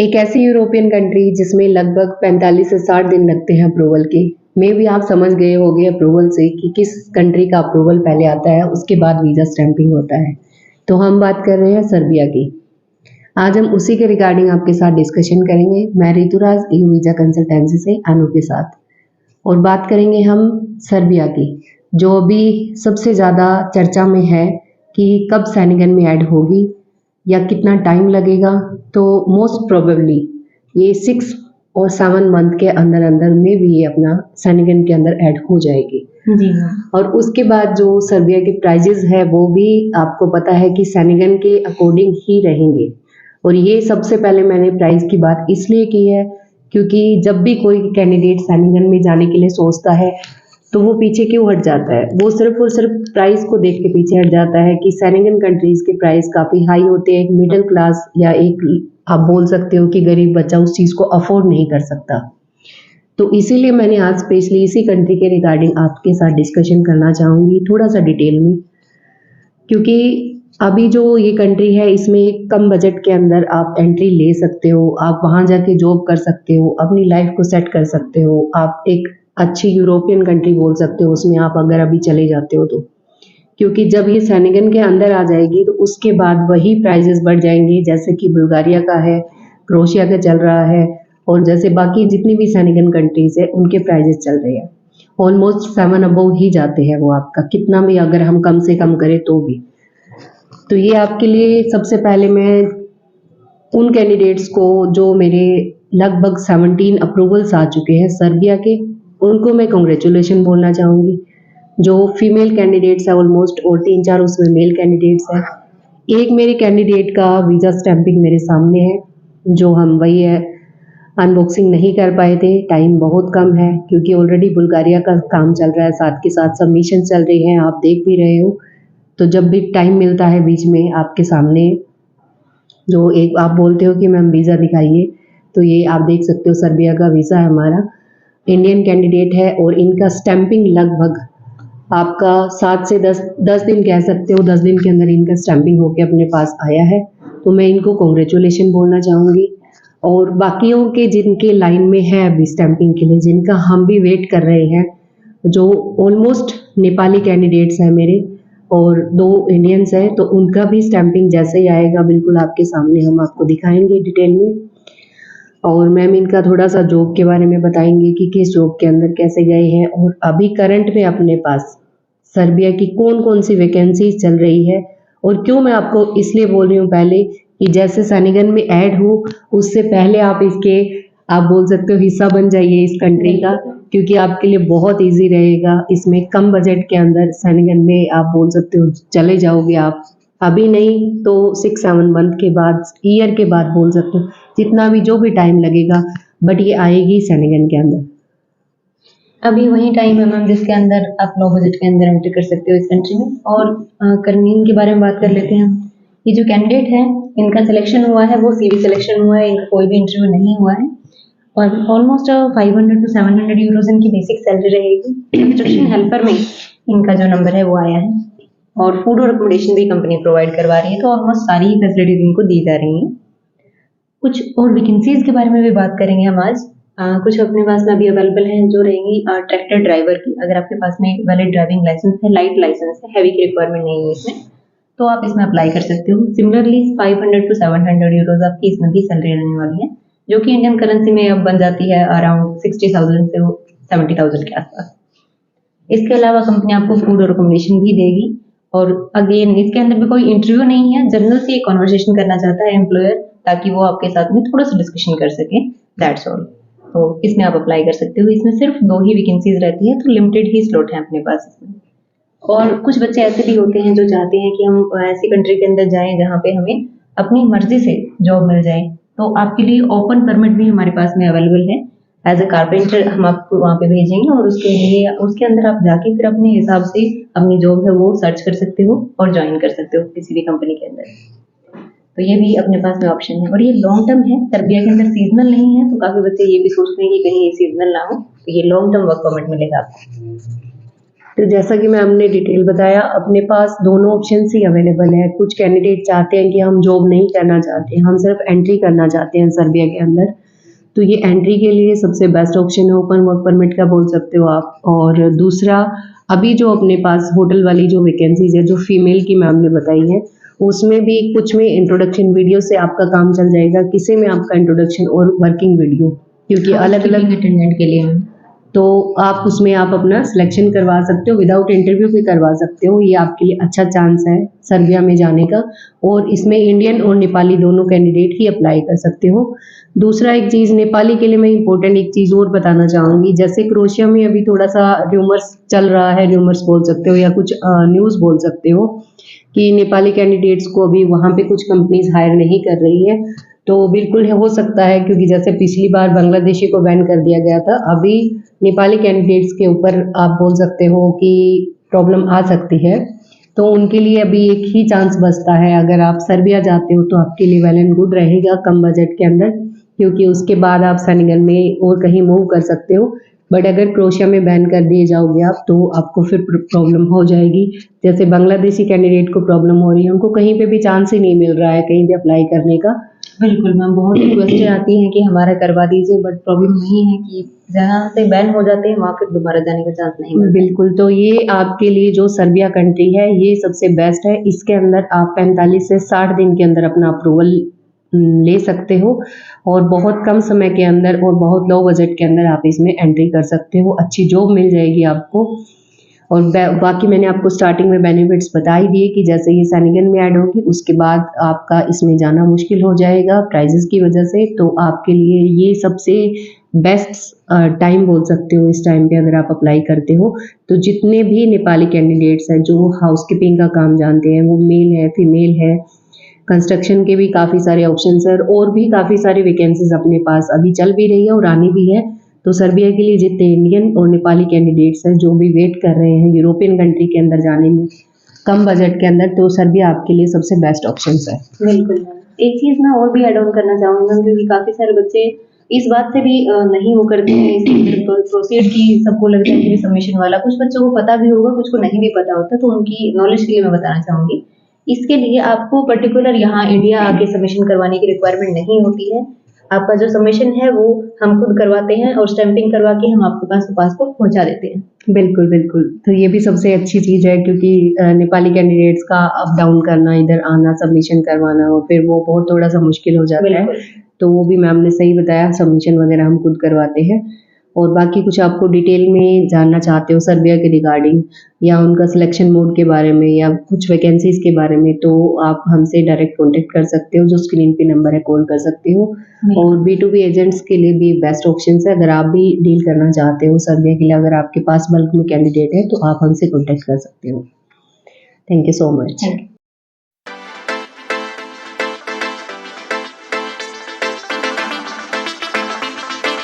एक ऐसी European country जिसमें लगभग 45 से 60 दिन लगते हैं अप्रूवल के। मे भी आप समझ गए होंगे अप्रूवल से कि किस कंट्री का अप्रूवल पहले आता है, उसके बाद वीज़ा स्टैंपिंग होता है। तो हम बात कर रहे हैं सर्बिया की। आज हम उसी के रिगार्डिंग आपके साथ डिस्कशन करेंगे। मैं ऋतुराज EU वीज़ा कंसल्टेंसी से अनु के साथ, और बात करेंगे हम सर्बिया की, जो अभी सबसे ज़्यादा चर्चा में है कि कब शेंगन में ऐड होगी या कितना टाइम लगेगा। तो मोस्ट प्रोबेबली ये 6 और 7 मंथ के अंदर अंदर में भी ये अपना शेंगन के अंदर ऐड हो जाएगी। जी हाँ। और उसके बाद जो सर्बिया के प्राइजेस है वो भी आपको पता है कि शेंगन के अकॉर्डिंग ही रहेंगे। और ये सबसे पहले मैंने प्राइस की बात इसलिए की है क्योंकि जब भी कोई कैंडिडेट शेंगन में जाने के लिए सोचता है तो वो पीछे क्यों हट जाता है, वो सिर्फ और सिर्फ प्राइस को देख के पीछे हट जाता है कि शेंगन कंट्रीज के प्राइस काफ़ी हाई होते हैं। एक मिडिल क्लास या एक आप बोल सकते हो कि गरीब बच्चा उस चीज़ को अफोर्ड नहीं कर सकता। तो इसीलिए मैंने आज स्पेशली इसी कंट्री के रिगार्डिंग आपके साथ डिस्कशन करना चाहूँगी थोड़ा सा डिटेल में, क्योंकि अभी जो ये कंट्री है इसमें कम बजट के अंदर आप एंट्री ले सकते हो, आप वहाँ जाके जॉब कर सकते हो, अपनी लाइफ को सेट कर सकते हो, आप एक अच्छी यूरोपियन कंट्री बोल सकते हो उसमें आप अगर अभी चले जाते हो तो। क्योंकि जब ये शेंगन के अंदर आ जाएगी तो उसके बाद वही प्राइजेस बढ़ जाएंगे, जैसे कि बुल्गारिया का है, क्रोशिया का चल रहा है, और जैसे बाकी जितनी भी शेंगन कंट्रीज है उनके प्राइजेस चल रहे हैं। ऑलमोस्ट 7 अबव ही जाते हैं वो आपका, कितना भी अगर हम कम से कम करें तो भी। तो ये आपके लिए सबसे पहले मैं उन कैंडिडेट्स को जो मेरे लगभग 17 अप्रूवल्स आ चुके हैं सर्बिया के, उनको मैं कॉन्ग्रेचुलेशन बोलना चाहूँगी। जो फीमेल कैंडिडेट्स हैं ऑलमोस्ट, और 3-4 उसमें मेल कैंडिडेट्स हैं। एक मेरे कैंडिडेट का वीज़ा स्टैंपिंग मेरे सामने है, जो हम वही है अनबॉक्सिंग नहीं कर पाए थे, टाइम बहुत कम है क्योंकि ऑलरेडी बुल्गारिया का काम चल रहा है, साथ के साथ सबमिशन चल रही है, आप देख भी रहे हो। तो जब भी टाइम मिलता है बीच में आपके सामने जो एक आप बोलते हो कि मैम वीज़ा दिखाइए, तो ये आप देख सकते हो सर्बिया का वीज़ा है हमारा, इंडियन कैंडिडेट है, और इनका स्टैंपिंग लगभग आपका 7 से 10 दिन कह सकते हो, 10 दिन के अंदर इनका स्टैंपिंग होके अपने पास आया है। तो मैं इनको कॉन्ग्रेचुलेशन बोलना चाहूँगी। और बाकियों के जिनके लाइन में है अभी स्टैंपिंग के लिए, जिनका हम भी वेट कर रहे हैं, जो ऑलमोस्ट नेपाली कैंडिडेट्स हैं मेरे और 2 इंडियंस हैं, तो उनका भी स्टैंपिंग जैसे ही आएगा बिल्कुल आपके सामने हम आपको दिखाएंगे डिटेल में। और मैम इनका थोड़ा सा जॉब के बारे में बताएंगे कि किस जॉब के अंदर कैसे गए हैं, और अभी करंट में अपने पास सर्बिया की कौन कौन सी वैकेंसीज चल रही है। और क्यों मैं आपको इसलिए बोल रही हूँ पहले कि जैसे शेंगन में ऐड हो उससे पहले आप इसके आप बोल सकते हो हिस्सा बन जाइए इस कंट्री का, क्योंकि आपके लिए बहुत इजी रहेगा। इसमें कम बजट के अंदर शेंगन में आप बोल सकते हो चले जाओगे आप, अभी नहीं तो 6-7 मंथ के बाद, ईयर के बाद बोल सकते हो, जितना भी जो भी टाइम लगेगा, बट ये आएगी शेंगन के अंदर। अभी वही टाइम है मैम जिसके अंदर आप लो बजट के अंदर एंट्री कर सकते हो इस कंट्री में। और करनीन के बारे में बात कर लेते हैं हम। ये जो कैंडिडेट है इनका सिलेक्शन हुआ है वो CV सिलेक्शन हुआ है, इनका कोई भी इंटरव्यू नहीं हुआ है। और ऑलमोस्ट 500 to 700 यूरोज इनकी बेसिक सैलरी रहेगी। कंस्ट्रक्शन हेल्पर में इनका जो नंबर है वो आया है, और फूड और अकोमोडेशन भी कंपनी प्रोवाइड करवा रही है। तो ऑलमोस्ट सारी ही फैसिलिटीज इनको दी जा रही हैं। कुछ और वैकेंसीज के बारे में भी बात करेंगे हम आज। कुछ अपने पास में अभी अवेलेबल हैं जो रहेंगी ट्रैक्टर ड्राइवर की। अगर आपके पास में वैलिड ड्राइविंग लाइसेंस है, लाइट लाइसेंस है, हैवी की रिक्वायरमेंट नहीं है इसमें, तो आप इसमें अप्लाई कर सकते हो। सिमिलरली 500 to 700 यूरोज आपकी इसमें भी सैलरी रहने वाली है, जो कि इंडियन करेंसी में अब बन जाती है अराउंड 60,000 से 70,000 के आसपास। इसके अलावा कंपनी आपको फूड और अकोमोडेशन भी देगी। और अगेन इसके अंदर भी कोई इंटरव्यू नहीं है, जनरल से एक कॉन्वर्सेशन करना चाहता है एम्प्लॉयर, ताकि वो आपके साथ में थोड़ा सा डिस्कशन कर सके, दैट्स ऑल। तो इसमें आप अप्लाई कर सकते हो। इसमें सिर्फ 2 ही वैकेंसीज रहती है, तो लिमिटेड ही स्लॉट है अपने पास इसमें। और कुछ बच्चे ऐसे भी होते हैं जो चाहते हैं कि हम ऐसी कंट्री के अंदर जाएं जहाँ पे हमें अपनी मर्जी से जॉब मिल जाए, तो आपके लिए ओपन परमिट भी हमारे पास में अवेलेबल है। एज अ कारपेंटर हम आपको वहाँ पे भेजेंगे, और उसके लिए उसके अंदर आप जाके फिर अपने हिसाब से अपनी जॉब है वो सर्च कर सकते हो और ज्वाइन कर सकते हो किसी भी कंपनी के अंदर। तो ये भी अपने पास में ऑप्शन है, और ये लॉन्ग टर्म है। सर्बिया के अंदर सीजनल नहीं है, तो काफी बच्चे ये भी सोचते हैं कि कहीं ये सीजनल ना हो, तो ये लॉन्ग टर्म वर्क परमिट मिलेगा आपको। तो जैसा कि मैं हमने डिटेल बताया, अपने पास दोनों ऑप्शंस ही अवेलेबल है। कुछ कैंडिडेट चाहते हैं कि हम जॉब नहीं करना चाहते, हम सिर्फ एंट्री करना चाहते हैं सर्बिया के अंदर, तो ये एंट्री के लिए सबसे बेस्ट ऑप्शन है, ओपन वर्क परमिट का बोल सकते हो आप। और दूसरा, अभी जो अपने पास होटल वाली जो वैकेंसीज है, जो फीमेल की मैम ने बताई है, उसमें भी कुछ में इंट्रोडक्शन वीडियो से आपका काम चल जाएगा, किसी में आपका इंट्रोडक्शन और वर्किंग वीडियो, क्योंकि अलग अलग अटेंडेंट के लिए मैम। तो आप उसमें आप अपना सिलेक्शन करवा सकते हो, विदाउट इंटरव्यू भी करवा सकते हो। ये आपके लिए अच्छा चांस है सर्बिया में जाने का, और इसमें इंडियन और नेपाली दोनों कैंडिडेट ही अप्लाई कर सकते हो। दूसरा एक चीज़ नेपाली के लिए मैं इम्पोर्टेंट एक चीज़ और बताना चाहूँगी, जैसे क्रोएशिया में अभी थोड़ा सा र्यूमर्स चल रहा है, र्यूमर्स बोल सकते हो या कुछ न्यूज़ बोल सकते हो कि नेपाली कैंडिडेट्स को अभी वहाँ पे कुछ कंपनीज हायर नहीं कर रही है। तो बिल्कुल हो सकता है, क्योंकि जैसे पिछली बार बांग्लादेशी को बैन कर दिया गया था, अभी नेपाली कैंडिडेट्स के ऊपर आप बोल सकते हो कि प्रॉब्लम आ सकती है। तो उनके लिए अभी एक ही चांस बचता है, अगर आप सर्बिया जाते हो तो आपके लिए वेल एंड गुड रहेगा कम बजट के अंदर, क्योंकि उसके बाद आप सेनेगल में और कहीं मूव कर सकते हो। बट अगर क्रोएशिया में बैन कर दिए जाओगे आप, तो आपको फिर प्रॉब्लम हो जाएगी। जैसे बांग्लादेशी कैंडिडेट को प्रॉब्लम हो रही है, उनको कहीं पे भी चांस ही नहीं मिल रहा है कहीं भी अप्लाई करने का। बिल्कुल मैम, बहुत रिक्वेस्टें आती हैं कि हमारा करवा दीजिए, बट प्रॉब्लम वही है कि जहाँ से बैन हो जाते हैं वहाँ फिर दोबारा जाने का चांस नहीं मिलता। बिल्कुल, तो ये आपके लिए जो सर्बिया कंट्री है, ये सबसे बेस्ट है। इसके अंदर आप 45 से 60 दिन के अंदर अपना अप्रूवल ले सकते हो, और बहुत कम समय के अंदर और बहुत लो बजट के अंदर आप इसमें एंट्री कर सकते हो। अच्छी जॉब मिल जाएगी आपको। और बाकी मैंने आपको स्टार्टिंग में बेनिफिट्स बता ही दिए कि जैसे ये सेनेगल में ऐड होगी, उसके बाद आपका इसमें जाना मुश्किल हो जाएगा प्राइजेस की वजह से। तो आपके लिए ये सबसे बेस्ट टाइम बोल सकते हो इस टाइम पे, अगर आप अप्लाई करते हो। तो जितने भी नेपाली कैंडिडेट्स हैं जो हाउसकीपिंग का काम जानते हैं, वो मेल है, फीमेल है, कंस्ट्रक्शन के भी काफ़ी सारे ऑप्शंस हैं, और भी काफ़ी सारी वैकेंसीज अपने पास अभी चल भी रही है और आनी भी है। तो सर्बिया के लिए जितने इंडियन और नेपाली कैंडिडेट्स हैं जो भी वेट कर रहे हैं यूरोपियन कंट्री के अंदर जाने में कम बजट के अंदर, तो सर्बिया आपके लिए सबसे बेस्ट ऑप्शंस है। बिल्कुल मैम, एक चीज़ मैं और भी ऐड ऑन करना चाहूँगी मैम, क्योंकि काफ़ी सारे बच्चे इस बात से भी नहीं वो करते हैं इसके अंदर प्रोसीड की, सबको लगता है कि सबमिशन वाला, कुछ बच्चों को पता भी होगा, कुछ को नहीं भी पता होता, तो उनकी नॉलेज के लिए मैं बताना चाहूँगी। इसके लिए आपको पर्टिकुलर यहाँ इंडिया आके सबमिशन करवाने की रिक्वायरमेंट नहीं होती है। आपका जो सबमिशन है वो हम खुद करवाते हैं और स्टैंपिंग करवा के हम आपके पास पासपोर्ट पहुँचा देते हैं। बिल्कुल, बिल्कुल। तो ये भी सबसे अच्छी चीज़ है, क्योंकि नेपाली कैंडिडेट्स का अप डाउन करना, इधर आना, सबमिशन करवाना, और फिर वो बहुत थोड़ा-सा मुश्किल हो जाता है। बिल्कुल। तो वो भी मैम ने सही बताया, सबमिशन वगैरह हम खुद करवाते हैं। और बाकी कुछ आपको डिटेल में जानना चाहते हो सर्बिया के रिगार्डिंग, या उनका सिलेक्शन मोड के बारे में, या कुछ वैकेंसीज़ के बारे में, तो आप हमसे डायरेक्ट कॉन्टैक्ट कर सकते हो, जो स्क्रीन पे नंबर है कॉल कर सकते हो। और B2B एजेंट्स के लिए भी बेस्ट ऑप्शंस है, अगर आप भी डील करना चाहते हो सर्बिया के लिए, अगर आपके पास बल्क में कैंडिडेट है, तो आप हमसे कॉन्टैक्ट कर सकते हो। Thank you so much. Thank you.